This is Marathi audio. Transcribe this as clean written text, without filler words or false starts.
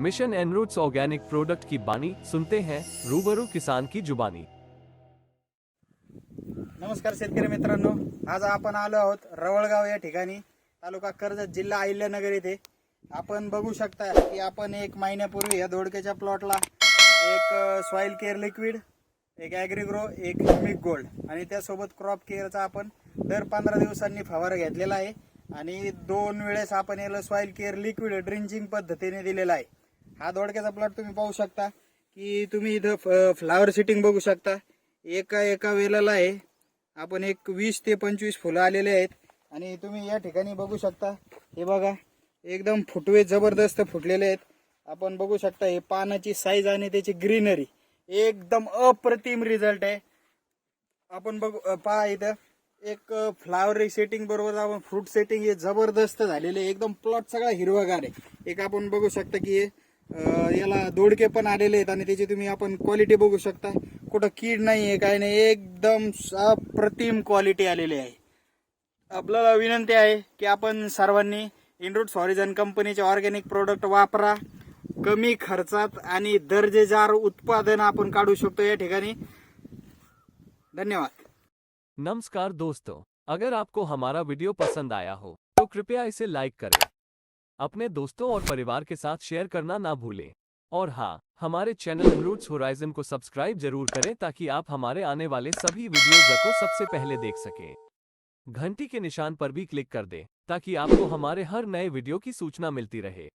मिशन एनरूट्स ऑर्गेनिक प्रोडक्ट की बानी सुनते हैं रूबरू किसान की जुबानी। नमस्कार शेतकरी मित्रांनो, आज आपण आलो आहोत रवळगाव या ठिकाणी, तालुका कर्जत, जिल्हा अहिल्यानगर येथे। आपण बघू शकता की आपण एक महिन्यापूर्वी या दोडक्याच्या प्लॉटला एक सॉइल केअर लिक्विड, एक ॲग्रीग्रो, एक मिक गोल्ड आणि त्यासोबत क्रॉप केअरचा आपण दर 15 दिवसांनी फवारा घेतलेला आहे आणि 2 वेळेस आपण याला सॉइल केअर लिक्विड ड्रिंचिंग पद्धतीने दिलेला आहे। हा दोडक्याचा प्लॉट तुम्ही पाहू शकता की तुम्ही इथं फ्लावर सिटिंग बघू शकता। एका वेलाला आहे आपण एक 20 ते 25 फुलं आलेले आहेत आणि तुम्ही या ठिकाणी बघू शकता, हे बघा एकदम फुटवे जबरदस्त फुटलेले आहेत। आपण बघू शकता हे पानाची साईज आणि त्याची ग्रीनरी एकदम अप्रतिम रिझल्ट आहे। आपण बघू पहा इथं एक फ्लावर सेटिंग बरोबर आपण फ्रूट सेटिंग हे जबरदस्त झालेले, एकदम प्लॉट सगळा हिरवागार आहे। एक आपण बघू शकता की याला दोडके पण आलेले आहेत आणि त्याची तुम्ही आपण क्वालिटी बघू शकता, कुठं कीड नाही आहे, काय नाही, एकदम अप्रतिम क्वालिटी आलेली आहे। आपल्याला विनंती आहे की आपण सर्वांनी इनरूट्स हॉरिझन कंपनीचे ऑर्गॅनिक प्रोडक्ट वापरा, कमी खर्चात आणि दर्जेदार उत्पादन आपण काढू शकतो या ठिकाणी। धन्यवाद। नमस्कार दोस्तों, अगर आपको हमारा वीडियो पसंद आया हो तो कृपया इसे लाइक करें, अपने दोस्तों और परिवार के साथ शेयर करना ना भूलें और हाँ, हमारे चैनल रूट्स होराइजन को सब्सक्राइब जरूर करें ताकि आप हमारे आने वाले सभी वीडियोज को सबसे पहले देख सकें। घंटी के निशान पर भी क्लिक कर दें ताकि आपको हमारे हर नए वीडियो की सूचना मिलती रहे।